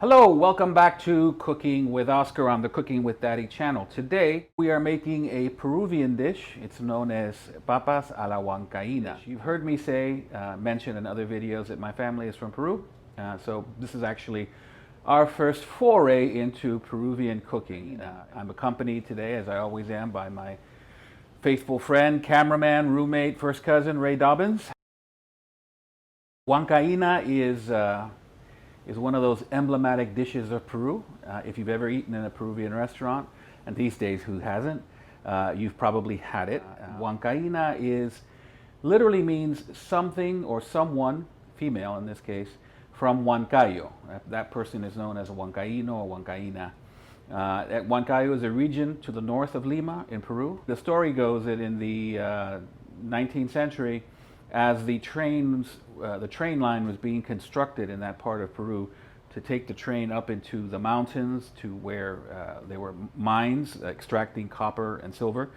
Hello, welcome back to Cooking with Oscar on the Cooking with Daddy channel. Today we are making a Peruvian dish. It's known as papas a la huancaína. You've heard me mention in other videos that my family is from Peru. So this is actually our first foray into Peruvian cooking. I'm accompanied today, as I always am, by my faithful friend, cameraman, roommate, first cousin, Ray Dobbins. Huancaína is one of those emblematic dishes of Peru. If you've ever eaten in a Peruvian restaurant, and these days who hasn't, you've probably had it. Huancaína literally means something or someone, female in this case, from Huancayo. That person is known as a Huancaíno or Huancaína. Huancayo is a region to the north of Lima in Peru. The story goes that in the 19th century, as the train line was being constructed in that part of Peru to take the train up into the mountains to where there were mines extracting copper and silver.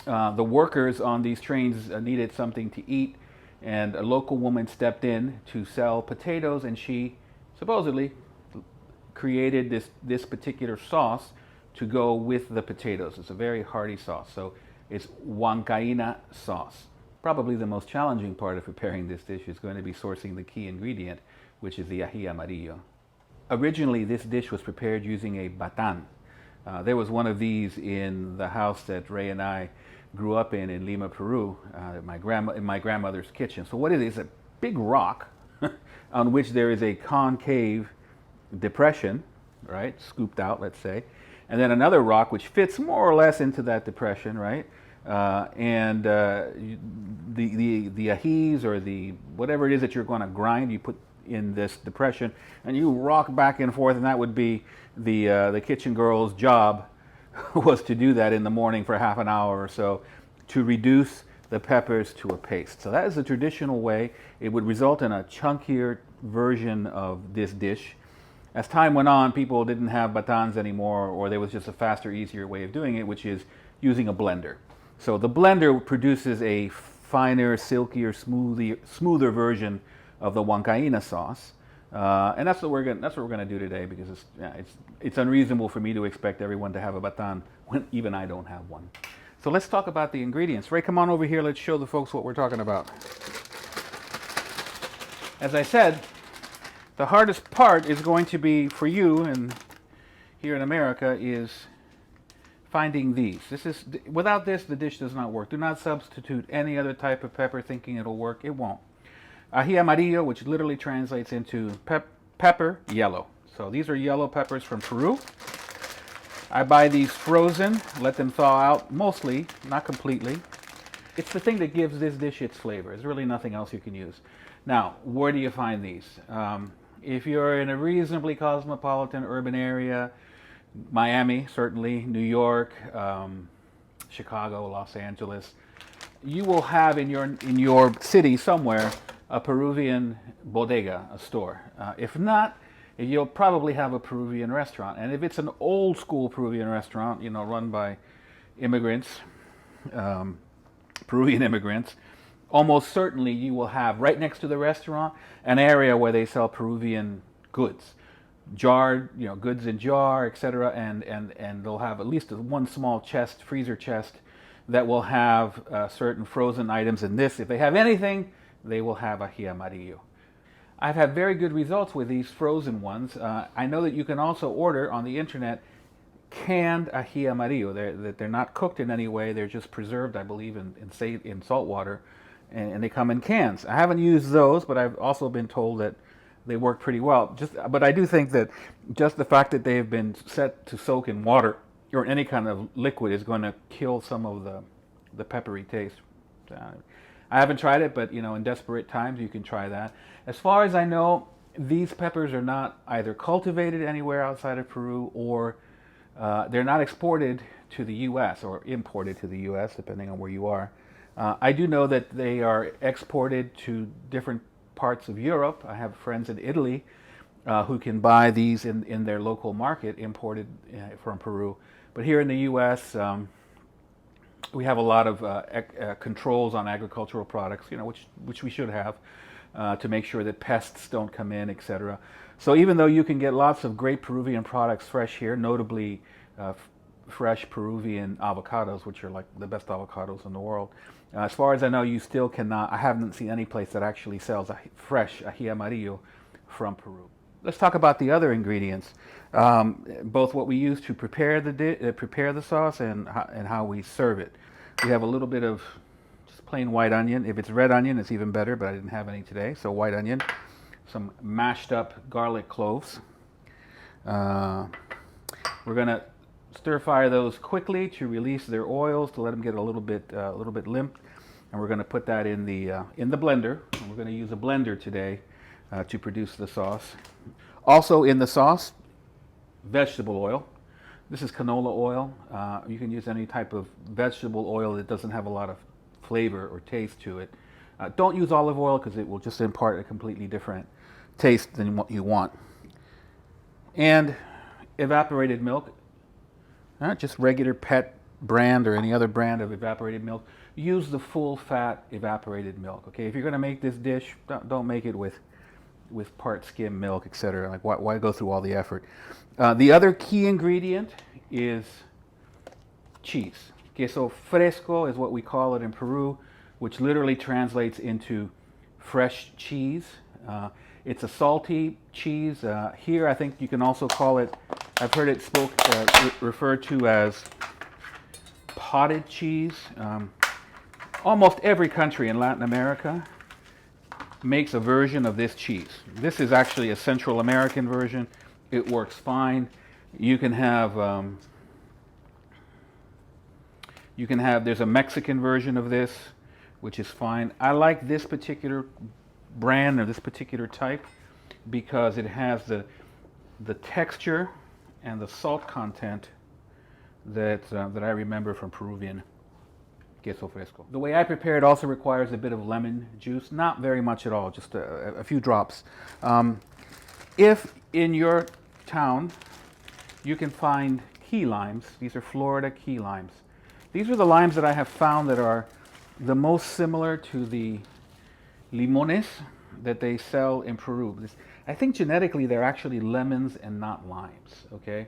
The workers on these trains needed something to eat, and a local woman stepped in to sell potatoes, and she supposedly created this particular sauce to go with the potatoes. It's a very hearty sauce, so it's Huancaína sauce. Probably the most challenging part of preparing this dish is going to be sourcing the key ingredient, which is the ají amarillo. Originally, this dish was prepared using a batan. There was one of these in the house that Ray and I grew up in Lima, Peru, in my grandmother's kitchen. So what it is, a big rock on which there is a concave depression, right, scooped out, let's say, and then another rock which fits more or less into that depression, right? The ajís or the whatever it is that you're going to grind, you put in this depression, and you rock back and forth, and that would be the kitchen girl's job was to do that in the morning for half an hour or so to reduce the peppers to a paste. So that is the traditional way. It would result in a chunkier version of this dish. As time went on, people didn't have batans anymore, or there was just a faster, easier way of doing it, which is using a blender. So the blender produces a finer, silkier, smoother version of the Huancaína sauce, and that's what we're gonna do today, because it's unreasonable for me to expect everyone to have a batan when even I don't have one. So let's talk about the ingredients. Ray, come on over here. Let's show the folks what we're talking about. As I said, the hardest part is going to be for you, and here in America, is finding these. Without this, the dish does not work. Do not substitute any other type of pepper thinking it'll work. It won't. Ají amarillo, which literally translates into pepper yellow. So these are yellow peppers from Peru. I buy these frozen, let them thaw out, mostly, not completely. It's the thing that gives this dish its flavor. There's really nothing else you can use. Now, where do you find these? If you're in a reasonably cosmopolitan urban area, Miami, certainly, New York, Chicago, Los Angeles, you will have in your city somewhere a Peruvian bodega, a store. If not, you'll probably have a Peruvian restaurant. And if it's an old school Peruvian restaurant, run by immigrants, Peruvian immigrants, almost certainly you will have right next to the restaurant an area where they sell Peruvian goods. Jarred, goods in jar, etc., and they'll have at least one small chest, freezer chest, that will have certain frozen items in this. If they have anything, they will have ají amarillo. I've had very good results with these frozen ones. I know that you can also order on the internet canned ají amarillo. They're not cooked in any way. They're just preserved, I believe, in salt water, and they come in cans. I haven't used those, but I've also been told that they work pretty well. But I do think that just the fact that they have been set to soak in water or any kind of liquid is going to kill some of the peppery taste. I haven't tried it, but in desperate times you can try that. As far as I know, these peppers are not either cultivated anywhere outside of Peru, or they're not exported to the U.S. or imported to the U.S., depending on where you are. I do know that they are exported to different parts of Europe. I have friends in Italy who can buy these in their local market, imported from Peru. But here in the U.S., we have a lot of controls on agricultural products, which we should have. to make sure that pests don't come in, etc. So even though you can get lots of great Peruvian products fresh here, notably fresh Peruvian avocados, which are like the best avocados in the world, as far as I know, you still cannot, I haven't seen any place that actually sells a fresh ají amarillo from Peru. Let's talk about the other ingredients, both what we use to prepare the sauce and how we serve it. We have a little bit of just plain white onion. If it's red onion, it's even better, but I didn't have any today, so white onion. Some mashed up garlic cloves. We're gonna stir fry those quickly to release their oils, to let them get a little bit limp, and we're gonna put that in the blender. And we're gonna use a blender today to produce the sauce. Also in the sauce, vegetable oil. This is canola oil. You can use any type of vegetable oil that doesn't have a lot of flavor or taste to it. Don't use olive oil because it will just impart a completely different taste than what you want. And evaporated milk, just regular pet brand or any other brand of evaporated milk. Use the full fat evaporated milk. Okay, if you're going to make this dish, don't make it with part skim milk, etc. Like why go through all the effort? The other key ingredient is cheese. Queso fresco is what we call it in Peru, which literally translates into fresh cheese. It's a salty cheese. Here, I think you can also call it, I've heard it referred to as potted cheese. Almost every country in Latin America makes a version of this cheese. This is actually a Central American version. It works fine. You can have, there's a Mexican version of this, which is fine. I like this particular brand or this particular type because it has the texture and the salt content that I remember from Peruvian queso fresco. The way I prepare it also requires a bit of lemon juice, not very much at all, just a few drops. If in your town you can find key limes, these are Florida key limes. These are the limes that I have found that are the most similar to the limones that they sell in Peru. I think genetically they're actually lemons and not limes, okay?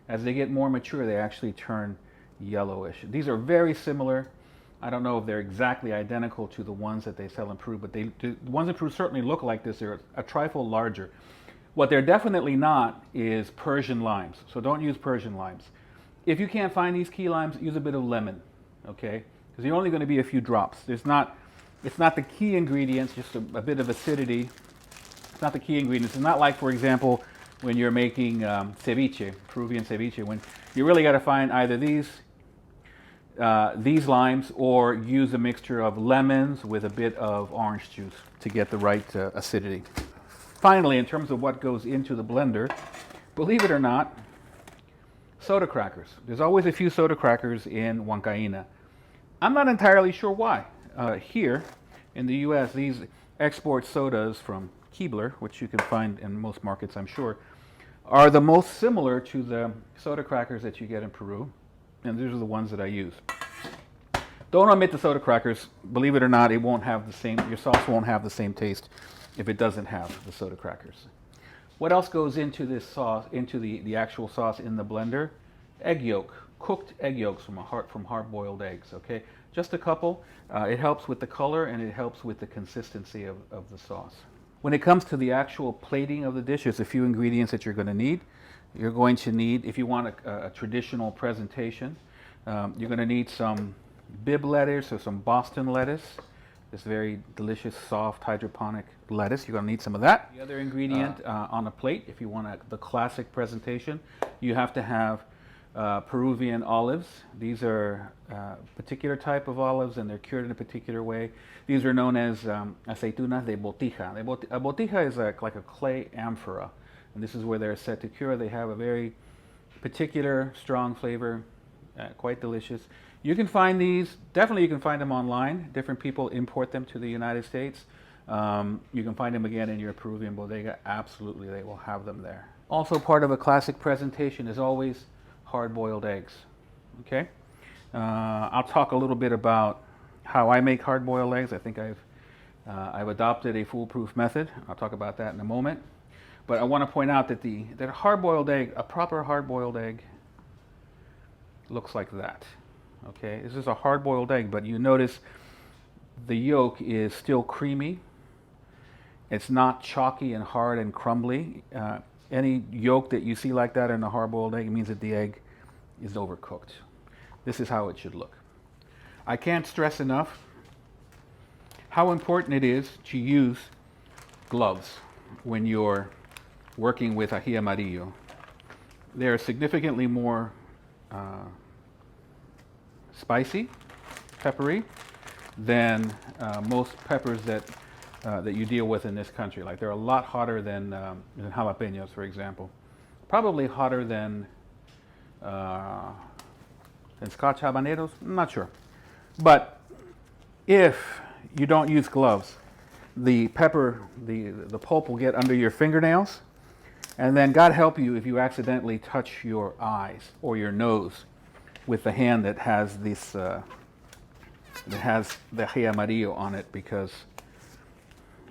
As they get more mature, they actually turn yellowish. These are very similar. I don't know if they're exactly identical to the ones that they sell in Peru, but the ones in Peru certainly look like this. They're a trifle larger. What they're definitely not is Persian limes, so don't use Persian limes. If you can't find these key limes, use a bit of lemon, okay? Because you're only going to be a few drops. It's not the key ingredients, just a bit of acidity. It's not the key ingredients. It's not like, for example, when you're making ceviche, Peruvian ceviche, when you really got to find either these limes or use a mixture of lemons with a bit of orange juice to get the right acidity. Finally, in terms of what goes into the blender, believe it or not, soda crackers. There's always a few soda crackers in Huancaína. I'm not entirely sure why. Here in the US, these export sodas from Keebler, which you can find in most markets, I'm sure, are the most similar to the soda crackers that you get in Peru. And these are the ones that I use. Don't omit the soda crackers. Believe it or not, it won't have the same, your sauce won't have the same taste if it doesn't have the soda crackers. What else goes into this sauce, into the actual sauce in the blender? Egg yolk, cooked egg yolks from hard-boiled eggs, okay? Just a couple. It helps with the color and it helps with the consistency of the sauce. When it comes to the actual plating of the dish, there's a few ingredients that you're going to need. You're going to need, if you want a traditional presentation, you're going to need some bib lettuce or some Boston lettuce. This very delicious, soft, hydroponic lettuce. You're going to need some of that. The other ingredient on a plate, if you want the classic presentation, you have to have Peruvian olives. These are a particular type of olives and they're cured in a particular way. These are known as aceitunas de botija. A botija is like a clay amphora. And this is where they're set to cure. They have a very particular strong flavor, quite delicious. You can find these, definitely you can find them online. Different people import them to the United States. You can find them again in your Peruvian bodega. Absolutely, they will have them there. Also part of a classic presentation is always hard-boiled eggs, okay? I'll talk a little bit about how I make hard-boiled eggs. I think I've I've adopted a foolproof method. I'll talk about that in a moment. But I want to point out that that a hard-boiled egg, a proper hard-boiled egg, looks like that. Okay, this is a hard-boiled egg, but you notice the yolk is still creamy. It's not chalky and hard and crumbly. Any yolk that you see like that in a hard-boiled egg means that the egg is overcooked. This is how it should look. I can't stress enough how important it is to use gloves when you're working with ají amarillo. They're significantly more spicy, peppery, than most peppers that you deal with in this country. Like they're a lot hotter than jalapenos, for example. Probably hotter than Scotch habaneros. I'm not sure. But if you don't use gloves, the pepper, the pulp will get under your fingernails, and then God help you if you accidentally touch your eyes or your nose with the hand that has this that has the ají amarillo on it, because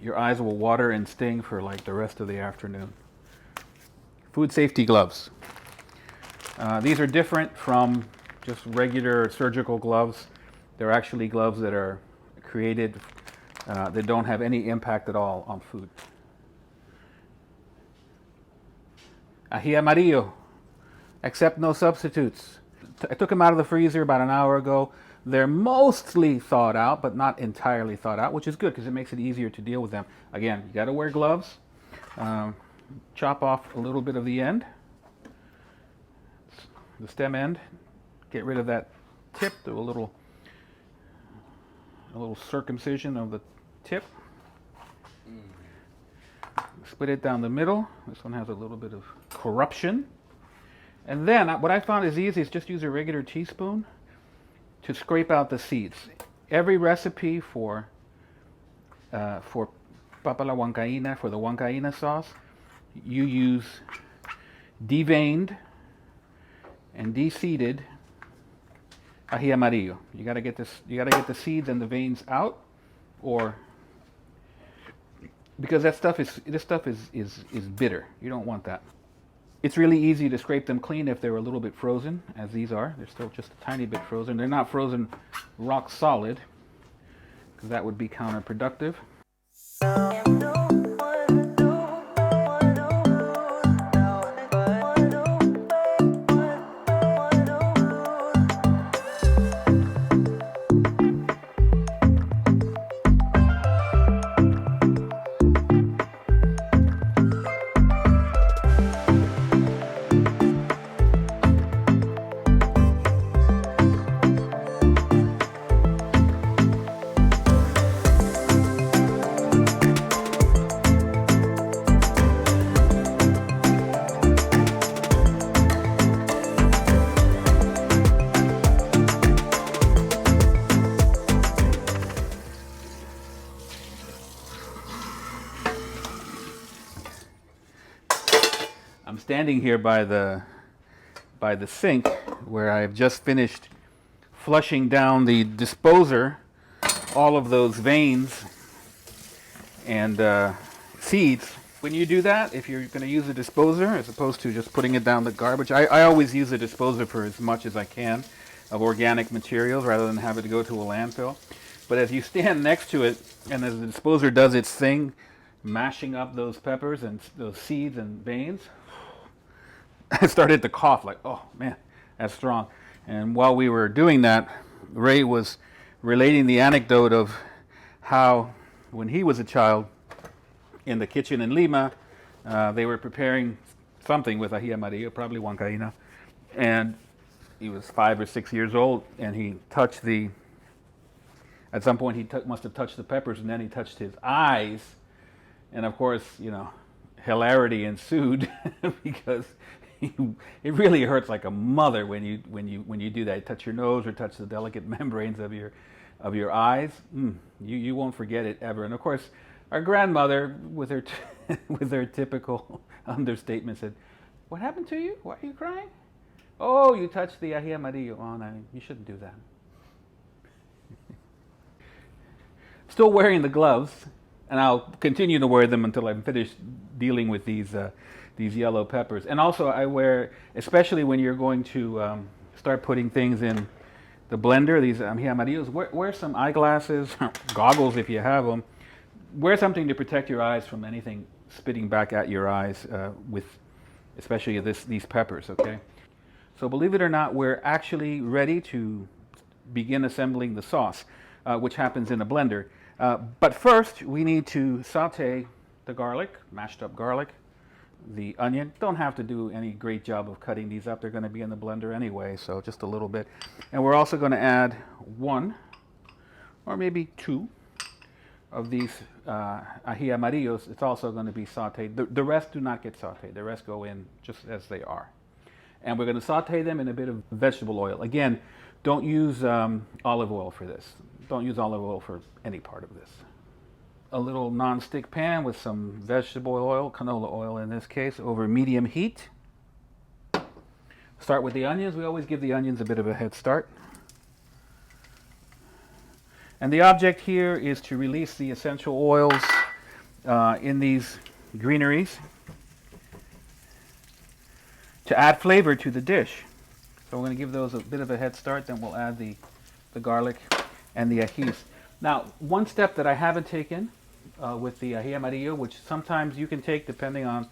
your eyes will water and sting for like the rest of the afternoon. Food safety gloves. These are different from just regular surgical gloves. They're actually gloves that are created that don't have any impact at all on food. Ají amarillo, accept no substitutes. I took them out of the freezer about an hour ago. They're mostly thawed out, but not entirely thawed out, which is good because it makes it easier to deal with them. Again, you got to wear gloves. Chop off a little bit of the end, the stem end. Get rid of that tip. Do a little circumcision of the tip. Split it down the middle. This one has a little bit of corruption. And then what I found is easy is just use a regular teaspoon to scrape out the seeds. Every recipe for papa la huancaína, for the huancaína sauce, you use deveined and deseeded ají amarillo. You got to get this. You got to get the seeds and the veins out, or because this stuff is bitter. You don't want that. It's really easy to scrape them clean if they're a little bit frozen, as these are. They're still just a tiny bit frozen. They're not frozen rock solid, because that would be counterproductive. I'm standing here by the sink where I've just finished flushing down the disposer all of those veins and seeds. When you do that, if you're going to use a disposer as opposed to just putting it down the garbage, I always use a disposer for as much as I can of organic materials rather than have it go to a landfill. But as you stand next to it and as the disposer does its thing, mashing up those peppers and those seeds and veins, I started to cough like, oh man, that's strong. And while we were doing that, Ray was relating the anecdote of how when he was a child in the kitchen in Lima, they were preparing something with ají amarillo, probably huancaína, and he was 5 or 6 years old, and he touched at some point he must have touched the peppers, and then he touched his eyes, and of course, hilarity ensued because it really hurts like a mother when you do that. You touch your nose or touch the delicate membranes of your eyes. You won't forget it ever. And of course, our grandmother, with her with her typical understatement, said, "What happened to you? Why are you crying? Oh, you touched the ají amarillo. Oh, no, you shouldn't do that." still wearing the gloves, and I'll continue to wear them until I'm finished dealing with these yellow peppers. And also I wear, especially when you're going to start putting things in the blender, these amarillos, wear some eyeglasses, goggles if you have them. Wear something to protect your eyes from anything spitting back at your eyes with especially these peppers, okay? So believe it or not, we're actually ready to begin assembling the sauce, which happens in a blender. But first, we need to saute the garlic, mashed up garlic, the onion. Don't have to do any great job of cutting these up. They're going to be in the blender anyway, so just a little bit. And we're also going to add 1 or maybe 2 of these ají amarillos. It's also going to be sauteed. The rest do not get sauteed. The rest go in just as they are. And we're going to saute them in a bit of vegetable oil. Again, don't use olive oil for this. Don't use olive oil for any part of this. A little non-stick pan with some vegetable oil, canola oil in this case, over medium heat. Start with the onions. We always give the onions a bit of a head start. And the object here is to release the essential oils in these greeneries to add flavor to the dish. So we're going to give those a bit of a head start, then we'll add the garlic and the ajís. Now, one step that I haven't taken with the ají amarillo, which sometimes you can take depending on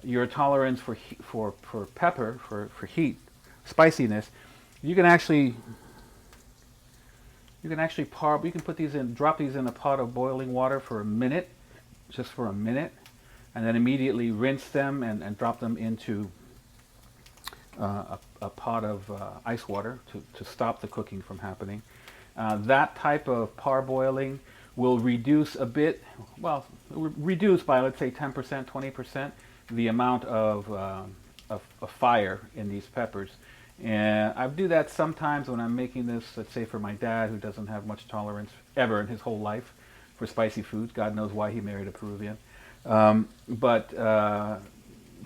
your tolerance for pepper, for heat, spiciness, you can actually put these in, drop these in a pot of boiling water for a minute, just for a minute, and then immediately rinse them and drop them into a pot of ice water to stop the cooking from happening. That type of parboiling will reduce a bit, well, reduce by let's say 10%, 20% the amount of fire in these peppers. And I do that sometimes when I'm making this, let's say for my dad who doesn't have much tolerance ever in his whole life for spicy foods. God knows why he married a Peruvian. But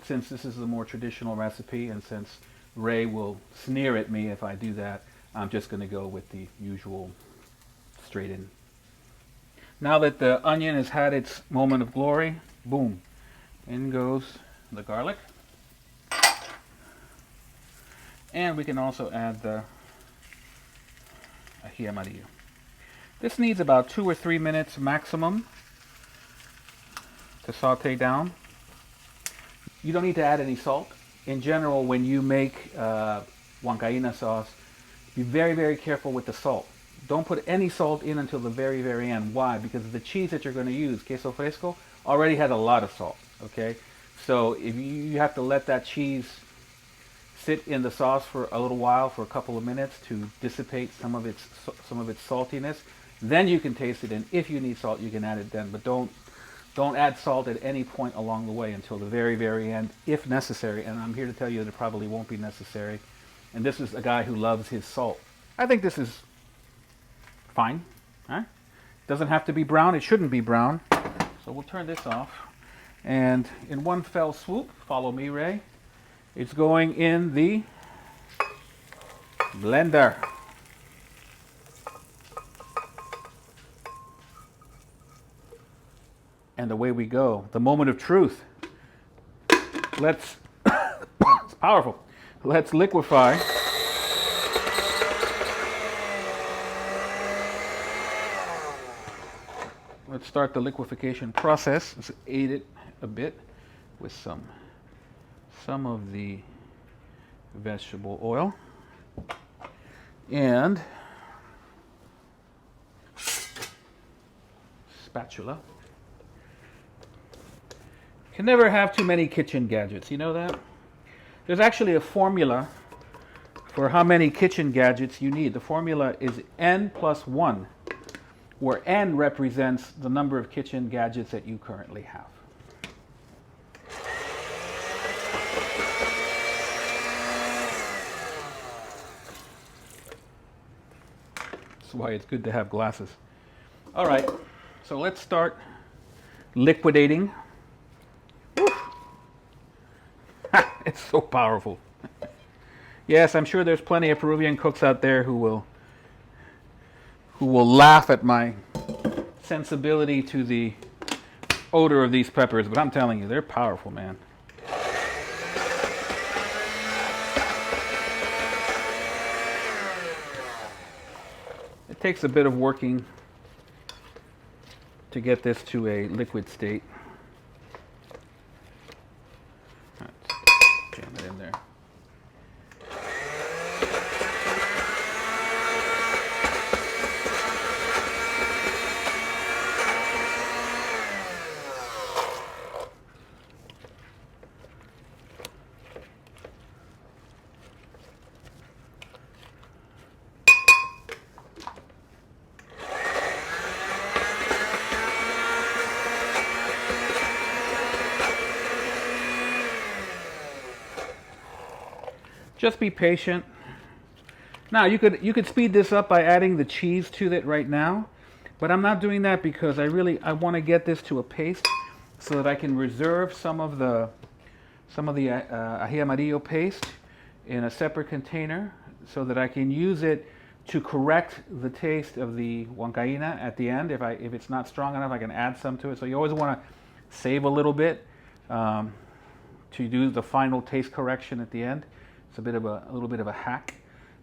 since this is a more traditional recipe, and since Ray will sneer at me if I do that, I'm just going to go with the usual straight in. Now that the onion has had its moment of glory, boom, in goes the garlic. And we can also add the ají amarillo. This needs about 2 or 3 minutes maximum to saute down. You don't need to add any salt. In general, when you make Huancaína sauce, be very, very careful with the salt. Don't put any salt in until the very, very end. Why? Because the cheese that you're going to use, queso fresco, already had a lot of salt. Okay, so if you have to let that cheese sit in the sauce for a little while, for a couple of minutes, to dissipate some of its saltiness. Then you can taste it, and if you need salt, you can add it then. But don't add salt at any point along the way until the very, very end, if necessary. And I'm here to tell you that it probably won't be necessary. And this is a guy who loves his salt. I think this is fine. Right? Doesn't have to be brown. It shouldn't be brown. So we'll turn this off. And in one fell swoop, follow me, Ray, it's going in the blender. And away we go. The moment of truth. Let's, it's powerful. Let's liquefy. Let's start the liquefaction process. Let's aid it a bit with some of the vegetable oil and spatula. Can never have too many kitchen gadgets, you know that? There's actually a formula for how many kitchen gadgets you need. The formula is n+1, where n represents the number of kitchen gadgets that you currently have. That's why it's good to have glasses. All right, so let's start liquidating. It's so powerful. Yes, I'm sure there's plenty of Peruvian cooks out there who will laugh at my sensibility to the odor of these peppers, but I'm telling you, they're powerful, man. It takes a bit of working to get this to a liquid state. Let's jam it in there. Just be patient. Now you could speed this up by adding the cheese to it right now, but I'm not doing that because I want to get this to a paste so that I can reserve some of the ají amarillo paste in a separate container so that I can use it to correct the taste of the Huancaína at the end. If it's not strong enough, I can add some to it. So you always want to save a little bit to do the final taste correction at the end. It's a little bit of a hack.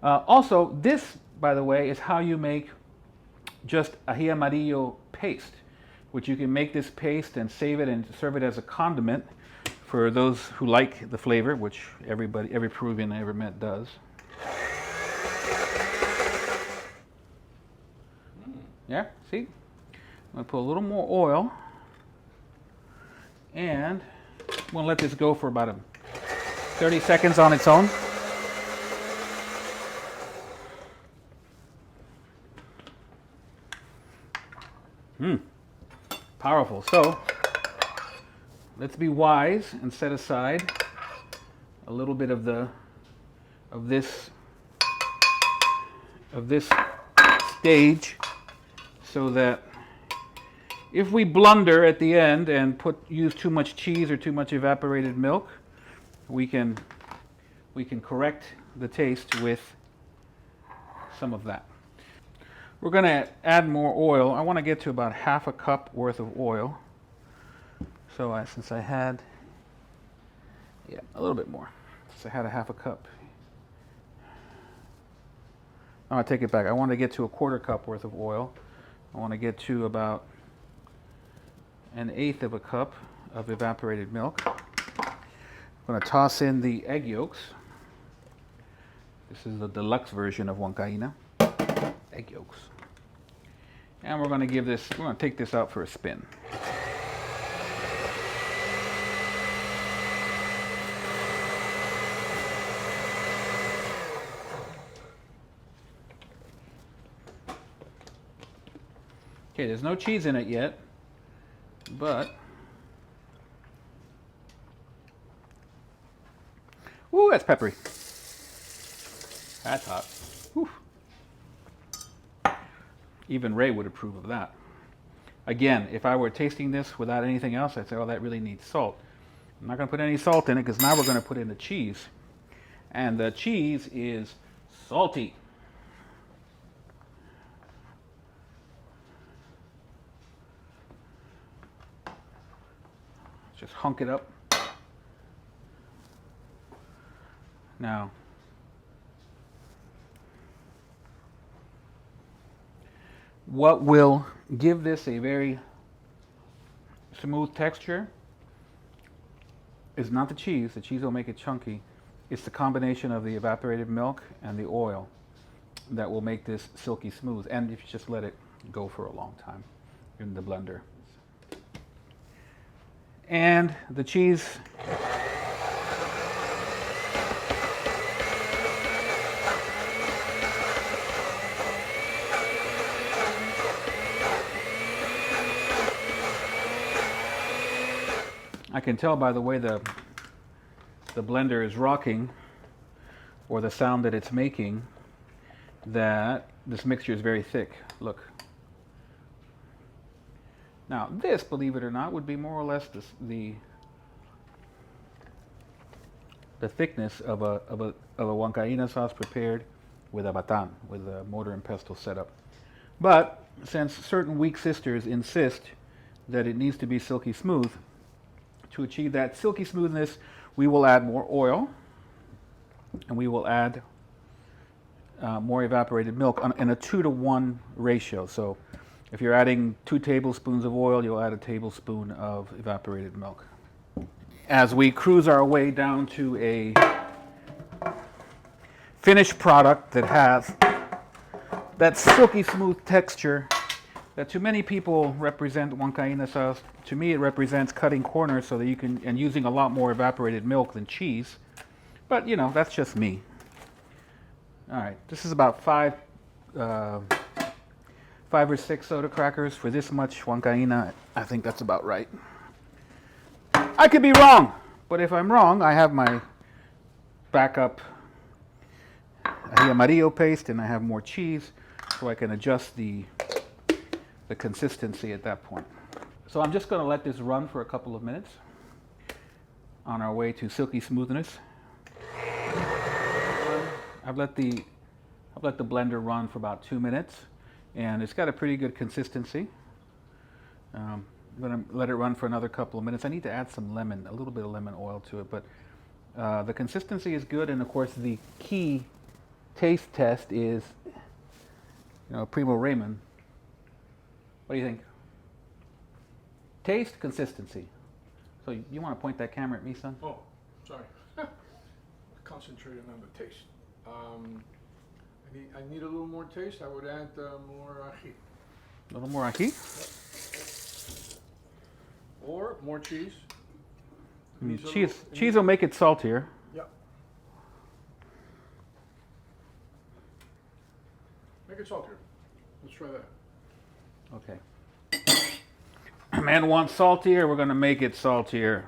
Also, this, by the way, is how you make just ají amarillo paste, which you can make this paste and save it and serve it as a condiment for those who like the flavor, which every Peruvian I ever met does. Yeah, see? I'm gonna put a little more oil, and I'm gonna let this go for about 30 seconds on its own. Powerful. So let's be wise and set aside a little bit of this stage so that if we blunder at the end and use too much cheese or too much evaporated milk, we can correct the taste with some of that. We're going to add more oil. I want to get to about half a cup worth of oil. So since I had, a little bit more. Since I had a half a cup. I'm going to take it back. I want to get to a quarter cup worth of oil. I want to get to about 1/8 of a cup of evaporated milk. I'm going to toss in the egg yolks. This is the deluxe version of Huancaína. Egg yolks. And we're going to take this out for a spin. Okay, there's no cheese in it yet, but ooh, that's peppery. That's hot. Whew. Even Ray would approve of that. Again, if I were tasting this without anything else, I'd say, oh, that really needs salt. I'm not going to put any salt in it because now we're going to put in the cheese. And the cheese is salty. Just hunk it up. Now, what will give this a very smooth texture is not the cheese. The cheese will make it chunky. It's the combination of the evaporated milk and the oil that will make this silky smooth. And if you just let it go for a long time in the blender. And the cheese I can tell by the way the blender is rocking, or the sound that it's making, that this mixture is very thick. Look. Now this, believe it or not, would be more or less the thickness of a Huancaína sauce prepared with a batán, with a mortar and pestle setup. But since certain weak sisters insist that it needs to be silky smooth, to achieve that silky smoothness, we will add more oil, and we will add more evaporated milk in a 2-to-1 ratio. So if you're adding 2 tablespoons of oil, you'll add a tablespoon of evaporated milk. As we cruise our way down to a finished product that has that silky smooth texture that to many people represent Huancaína sauce, to me it represents cutting corners so that you can, and using a lot more evaporated milk than cheese. But you know, that's just me. All right, this is about 5 or 6 soda crackers for this much Huancaína. I think that's about right. I could be wrong, but if I'm wrong, I have my backup amarillo paste, and I have more cheese, so I can adjust the consistency at that point. So I'm just going to let this run for a couple of minutes on our way to silky smoothness. I've let the blender run for about 2 minutes, and it's got a pretty good consistency. I'm going to let it run for another couple of minutes. I need to add some lemon, a little bit of lemon oil to it, but the consistency is good, and of course the key taste test is, Primo Raymond. What do you think? Taste, consistency. So you want to point that camera at me, son? Oh, sorry. Concentrating on the taste. I need a little more taste. I would add more ají. A little more ají? Or more cheese. Cheese will make it saltier. Yeah. Make it saltier. Let's try that. Okay. Man wants saltier, we're going to make it saltier.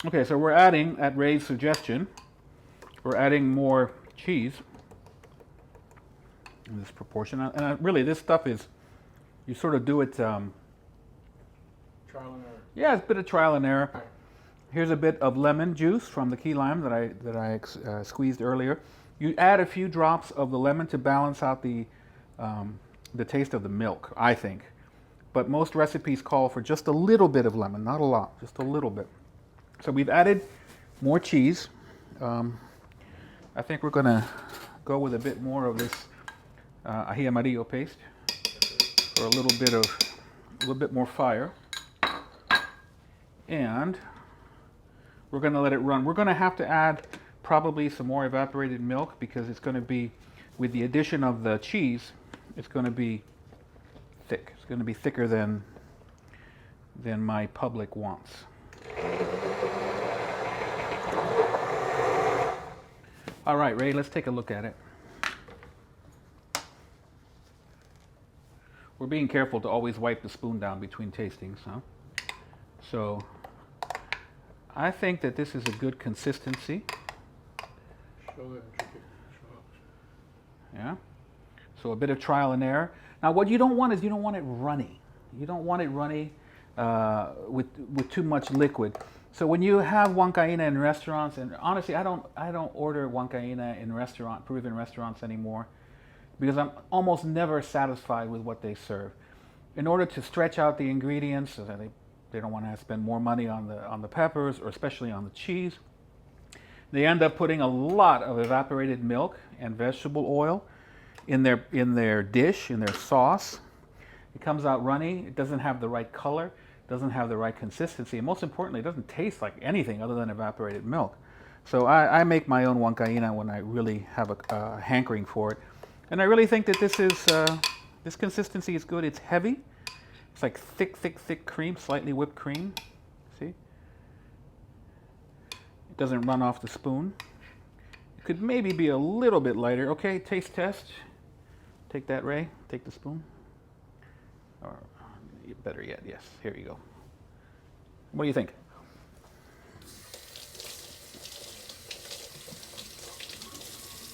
Okay, so we're adding, at Ray's suggestion, we're adding more cheese in this proportion. And really, this stuff is, you sort of do it... Trial and error. Yeah, it's a bit of trial and error. Right. Here's a bit of lemon juice from the key lime that I squeezed earlier. You add a few drops of the lemon to balance out the taste of the milk, I think. But most recipes call for just a little bit of lemon, not a lot, just a little bit. So we've added more cheese. I think we're going to go with a bit more of this ají amarillo paste for a little bit more fire. And we're going to let it run. We're going to have to add probably some more evaporated milk because it's going to be, with the addition of the cheese, it's going to be thick. It's going to be thicker than my public wants. All right, Ray, let's take a look at it. We're being careful to always wipe the spoon down between tastings, huh? So I think that this is a good consistency. Yeah. So a bit of trial and error. Now what you don't want is you don't want it runny. You don't want it runny with too much liquid. So when you have Huancaína in restaurants, and honestly I don't order Huancaína in Peruvian restaurants anymore, because I'm almost never satisfied with what they serve. In order to stretch out the ingredients, so that they don't want to spend more money on the peppers, or especially on the cheese, they end up putting a lot of evaporated milk and vegetable oil in their dish, in their sauce. It comes out runny. It doesn't have the right color, doesn't have the right consistency, and most importantly, it doesn't taste like anything other than evaporated milk. So I make my own Huancaína when I really have a hankering for it. And I really think that this consistency is good. It's heavy. It's like thick cream, slightly whipped cream. See? It doesn't run off the spoon. It could maybe be a little bit lighter. Okay, taste test. Take that, Ray. Take the spoon. Or better yet, yes. Here you go. What do you think?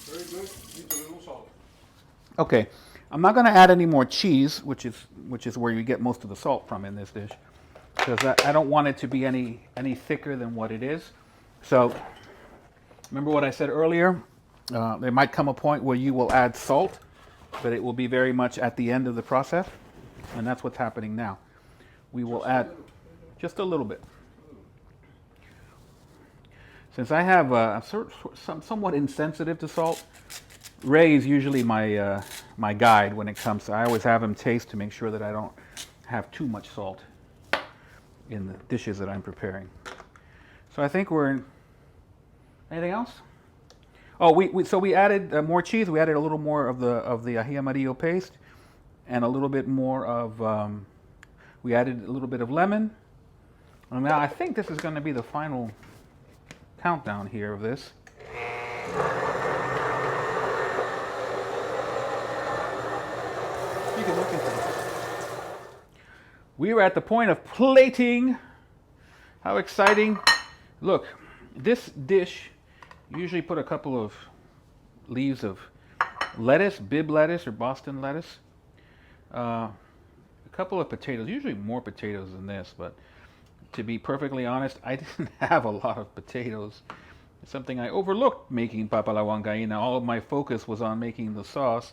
Very good. Needs a little salt. Okay, I'm not going to add any more cheese, which is where you get most of the salt from in this dish, because I don't want it to be any thicker than what it is. So remember what I said earlier? There might come a point where you will add salt but it will be very much at the end of the process, and that's what's happening now. We will add just a little bit. Since I have somewhat insensitive to salt, Ray is usually my my guide when it comes to. I always have him taste to make sure that I don't have too much salt in the dishes that I'm preparing. So I think we're in. Anything else? Oh, we added more cheese. We added a little more of the ají amarillo paste, and a little bit more of. We added a little bit of lemon. And now I think this is going to be the final countdown here of this. You can look into this. We are at the point of plating. How exciting! Look, this dish usually put a couple of leaves of lettuce, Bibb lettuce or Boston lettuce, a couple of potatoes, usually more potatoes than this, but to be perfectly honest, I didn't have a lot of potatoes. It's something I overlooked making papa a la huancaína. All of my focus was on making the sauce,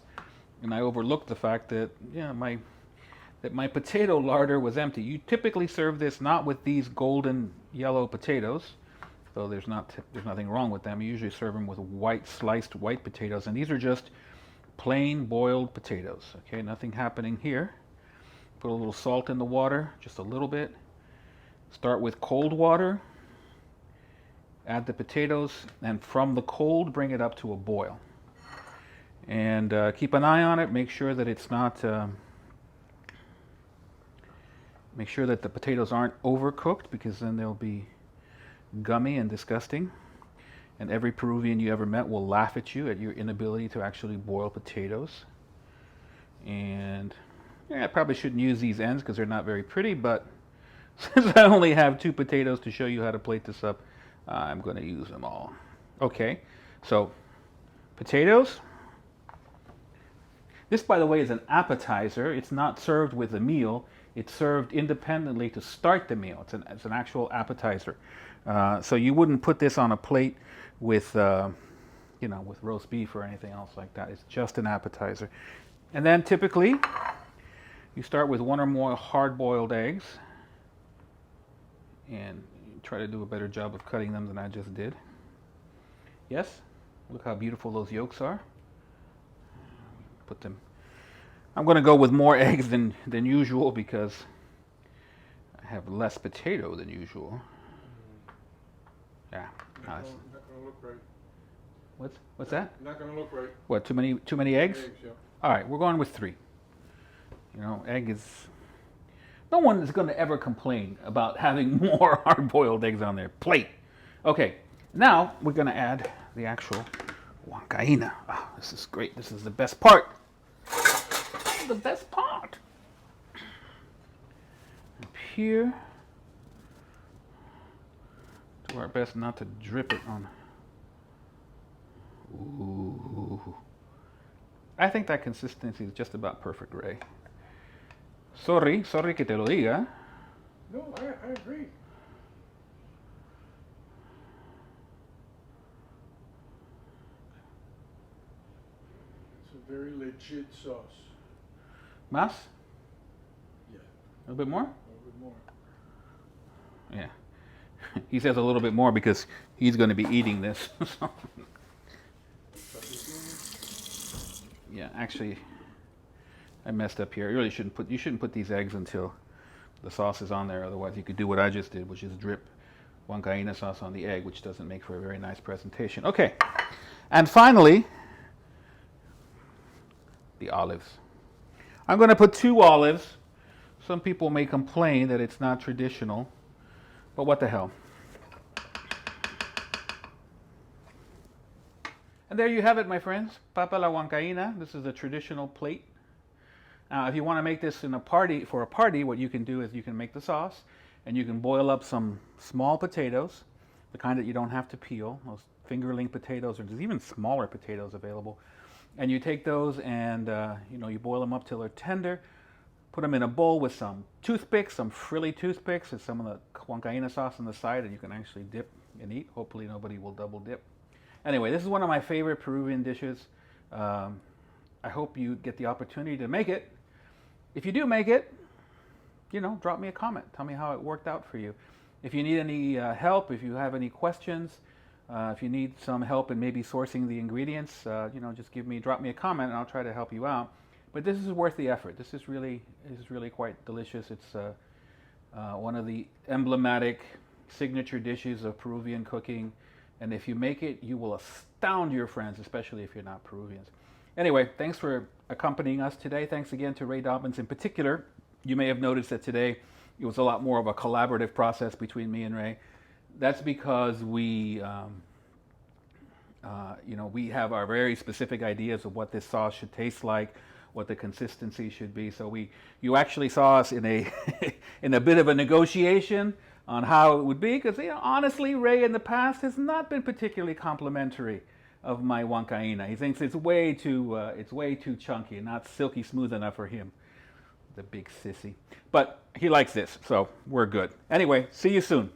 and I overlooked the fact that my potato larder was empty. You typically serve this not with these golden yellow potatoes, though there's nothing wrong with them. You usually serve them with sliced white potatoes, and these are just plain boiled potatoes. Okay, nothing happening here. Put a little salt in the water, just a little bit. Start with cold water, add the potatoes, and from the cold bring it up to a boil. And keep an eye on it, make sure that it's not, make sure that the potatoes aren't overcooked, because then they'll be gummy and disgusting. And every Peruvian you ever met will laugh at you at your inability to actually boil potatoes. And I probably shouldn't use these ends because they're not very pretty, but since I only have 2 potatoes to show you how to plate this up, I'm going to use them all. Okay, so potatoes. This, by the way, is an appetizer. It's not served with a meal. It's served independently to start the meal. It's an actual appetizer. So you wouldn't put this on a plate with, with roast beef or anything else like that. It's just an appetizer. And then typically, you start with 1 or more hard-boiled eggs. And try to do a better job of cutting them than I just did. Yes? Look how beautiful those yolks are. Put them. I'm going to go with more eggs than usual because I have less potato than usual. Yeah. Not gonna look right. What's that? Not gonna look right. What, too many eggs? Eggs, yeah. All right, we're going with 3. Egg is. No one is going to ever complain about having more hard-boiled eggs on their plate. Okay, now we're going to add the actual huancaína. Oh, this is great. This is the best part. The best part. Up here. Do our best not to drip it on. Ooh. I think that consistency is just about perfect, Ray. Sorry que te lo diga. No, I agree. It's a very legit sauce. Más? Yeah. A little bit more? A little bit more. Yeah. He says a little bit more because he's going to be eating this. Yeah, actually, I messed up here. You shouldn't put these eggs until the sauce is on there. Otherwise, you could do what I just did, which is drip huancaína sauce on the egg, which doesn't make for a very nice presentation. Okay, and finally, the olives. I'm going to put 2 olives. Some people may complain that it's not traditional, but what the hell. And there you have it, my friends. Papa la huancaína. This is a traditional plate. Now, if you want to make this for a party, what you can do is you can make the sauce, and you can boil up some small potatoes, the kind that you don't have to peel, those fingerling potatoes, or there's even smaller potatoes available. And you take those and you boil them up till they're tender. Put them in a bowl with some toothpicks, some frilly toothpicks, and some of the huancaína sauce on the side, and you can actually dip and eat. Hopefully nobody will double dip. Anyway, this is one of my favorite Peruvian dishes. I I hope you get the opportunity to make it. If you do make it, drop me a comment. Tell me how it worked out for you. If you need any help, if you have any questions, if you need some help in maybe sourcing the ingredients, just drop me a comment and I'll try to help you out. But this is worth the effort. This is really quite delicious. It's one of the emblematic signature dishes of Peruvian cooking. And if you make it, you will astound your friends, especially if you're not Peruvians. Anyway, thanks for accompanying us today. Thanks again to Ray Dobbins in particular. You may have noticed that today it was a lot more of a collaborative process between me and Ray. That's because we have our very specific ideas of what this sauce should taste like, what the consistency should be. So you actually saw us in a in a bit of a negotiation on how it would be, because honestly, Ray in the past has not been particularly complimentary of my Huancaína. He thinks it's way too chunky and not silky smooth enough for him. The big sissy. But he likes this, so we're good. Anyway, see you soon.